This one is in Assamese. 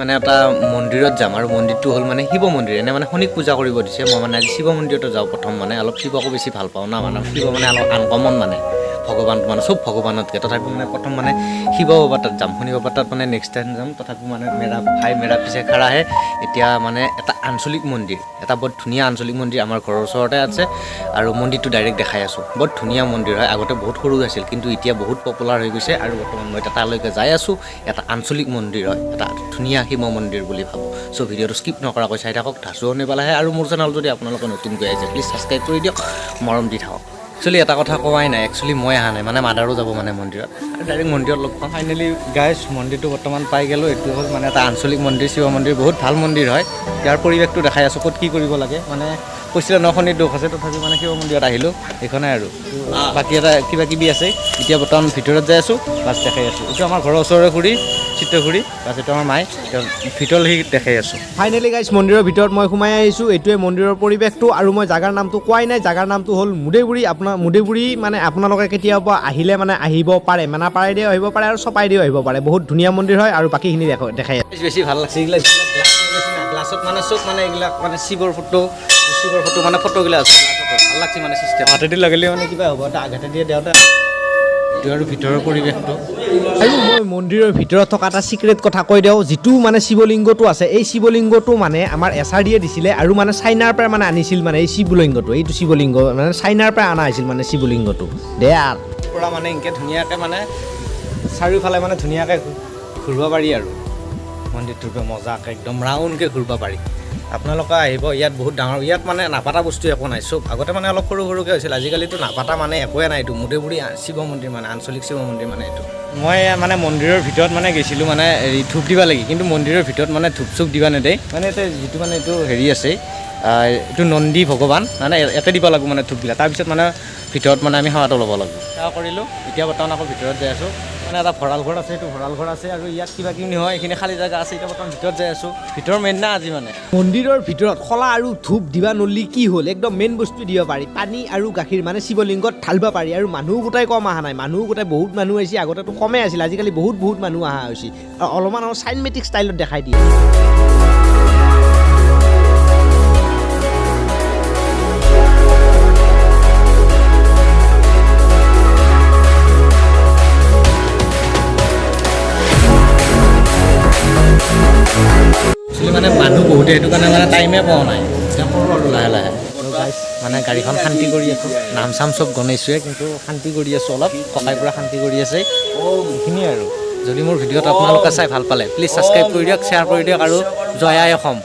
মানে এটা মন্দিৰত যাম আৰু মন্দিৰটো হ'ল মানে শিৱ মন্দিৰ এনে মানে শনিক পূজা কৰিব দিছে মই মানে আজি শিৱ মন্দিৰতো যাওঁ প্ৰথম মানে অলপ শিৱকো বেছি ভাল পাওঁ না মানে শিৱ মানে অলপ আনকমন মানে ভগৱান মানে চব ভগৱানতকৈ তথাপি মানে প্ৰথম মানে শিৱ বাবা তাত যাম শনি বাবা তাত মানে নেক্সট টাইম যাম তথাপি মানে মেৰা পিছে খাৰাহে এতিয়া মানে এটা আঞ্চলিক মন্দিৰ এটা বৰ ধুনীয়া আঞ্চলিক মন্দিৰ আমাৰ ঘৰৰ ওচৰতে আছে আৰু মন্দিৰটো ডাইৰেক্ট দেখাই আছোঁ বৰ ধুনীয়া মন্দিৰ হয় আগতে বহুত সৰু আছিল কিন্তু এতিয়া বহুত পপুলাৰ হৈ গৈছে আৰু বৰ্তমান মই তালৈকে যাই আছোঁ এটা আঞ্চলিক মন্দিৰ হয় এটা ধুনীয়া শিৱ মন্দিৰ বুলি ভাবোঁ চ' ভিডিঅ'টো স্কিপ নকৰাকৈ চাই থাকক ধাচু শুনিবলৈহে আৰু মোৰ চেনেল যদি আপোনালোকে নতুনকৈ আহিছে প্লিজ ছাবস্ক্ৰাইব কৰি দিয়ক মৰম দি থাকক একচুৱেলি এটা কথা কোৱাই নাই একচুৱেলি মই অহা নাই মানে মাদাৰো যাব মানে মন্দিৰত আৰু ডাইৰেক্ট মন্দিৰত লগ পাওঁ ফাইনেলি গাইজ মন্দিৰটো বৰ্তমান পাই গ'লোঁ এইটো হ'ল মানে এটা আঞ্চলিক মন্দিৰ শিৱ মন্দিৰ বহুত ভাল মন্দিৰ হয় ইয়াৰ পৰিৱেশটো দেখাই আছোঁ ক'ত কি কৰিব লাগে মানে কৈছিলে ন শনিৰ দোষ আছে তথাপি মানে শিৱ মন্দিৰত আহিলোঁ এইখনে আৰু বাকী এটা কিবা কিবি আছে এতিয়া বৰ্তমান ভিতৰত যাই আছোঁ বাছ দেখাই আছোঁ এইটো আমাৰ ঘৰৰ ওচৰৰে খুৰী চিত্ৰখুৰী বাছ এইটো আমাৰ মায়ে ভিতৰত সি দেখাই আছোঁ ফাইনেলি গাইজ মন্দিৰৰ ভিতৰত মই সোমাই আহিছোঁ এইটোৱে মন্দিৰৰ পৰিৱেশটো আৰু মই জাগাৰ নামটো কোৱাই নাই জাগাৰ নামটো হ'ল মুদেগুৰি মুদেগুৰি মানে আপোনালোকে কেতিয়াবা আহিলে মানে আহিব পাৰে মেনাপাৰাই দিও আহিব পাৰে আৰু চপাই দিও আহিব পাৰে বহুত ধুনীয়া মন্দিৰ হয় আৰু বাকীখিনি দেখাই বেছি ভাল লাগছে এইবিলাক গ্লাছত মানে চব মানে এইবিলাক মানে শিৱৰ ফটো মানে ফটোগিলা আছে ভাল লাগছে মানে চিষ্টেম হাতেদি লাগিলে মানে কিবা হ'ব এটা আঘাতে দিয়ে দেওঁতে এইটো আৰু ভিতৰৰ পৰিৱেশটো আৰু মই মন্দিৰৰ ভিতৰত থকা এটা চিক্ৰেট কথা কৈ দিওঁ যিটো মানে শিৱলিংগটো আছে এই শিৱলিংগটো মানে আমাৰ SRDয়ে দিছিলে আৰু মানে চাইনাৰ পৰা মানে আনিছিল মানে এই শিৱলিংগটো এইটো শিৱলিংগ মানে চাইনাৰ পৰা অনা হৈছিল মানে শিৱলিংগটো দে আৰু পৰা মানে এনেকৈ ধুনীয়াকৈ মানে চাৰিওফালে মানে ধুনীয়াকৈ ঘূৰিব পাৰি আৰু মন্দিৰটোৰ মজাকৈ একদম ৰাউণ্ডকৈ ঘূৰিব পাৰি আপোনালোকে আহিব ইয়াত বহুত ডাঙৰ ইয়াত মানে নাপাতা বস্তু একো নাই চব আগতে মানে অলপ সৰু সৰুকৈ হৈছিল আজিকালিতো নাপাতা মানে একোৱে নাই এইটো মুদেগুৰি শিৱ মন্দিৰ মানে আঞ্চলিক শিৱ মন্দিৰ মানে এইটো মই মানে মন্দিৰৰ ভিতৰত মানে গৈছিলোঁ মানে ধূপ দিব লাগে কিন্তু মন্দিৰৰ ভিতৰত মানে ধূপ চুপ দিব নেদেই মানে এতিয়া যিটো মানে এইটো হেৰি আছে এইটো নন্দী ভগৱান মানে ইয়াতে দিব লাগিব মানে ধূপবিলাক তাৰপিছত মানে ভিতৰত মানে আমি সেৱাটো ল'ব লাগিব সেৱা কৰিলোঁ এতিয়া বৰ্তমান আকৌ ভিতৰত যাই আছোঁ মানে এটা ভঁৰাল ঘৰ আছে এইটো ভঁৰাল ঘৰ আছে আৰু ইয়াত কিবা কিবি হয় এইখিনি খালী জেগা আছে এতিয়া বৰ্তমান ভিতৰত যাই আছোঁ ভিতৰৰ মেইন না আজি মানে মন্দিৰৰ ভিতৰত শলা আৰু ধূপ দিবা নলি কি হ'ল একদম মেইন বস্তু দিব পাৰি পানী আৰু গাখীৰ মানে শিৱলিংগত ঢালিব পাৰি আৰু মানুহ গোটাই কম অহা নাই মানুহ গোটাই বহুত মানুহ আহিছে আগতেতো কমেই আছিল আজিকালি বহুত মানুহ অহা হৈছে আৰু অলপমান চাইনমেটিক ষ্টাইলত দেখাই দিয়ে মানে মানুহ বহুতে সেইটো কাৰণে মানে টাইমে পোৱা নাই এতিয়া কৰোঁ আৰু লাহে লাহে মানে গাড়ীখন শান্তি কৰি আছোঁ নাম চাম চব গণাইছোৱে কিন্তু শান্তি কৰি আছোঁ অলপ ককাই পৰা শান্তি কৰি আছে এইখিনিয়ে আৰু যদি মোৰ ভিডিঅ'টো আপোনালোকে চাই ভাল পালে প্লিজ ছাবস্ক্ৰাইব কৰি দিয়ক শ্বেয়াৰ কৰি দিয়ক আৰু জয় আই অসম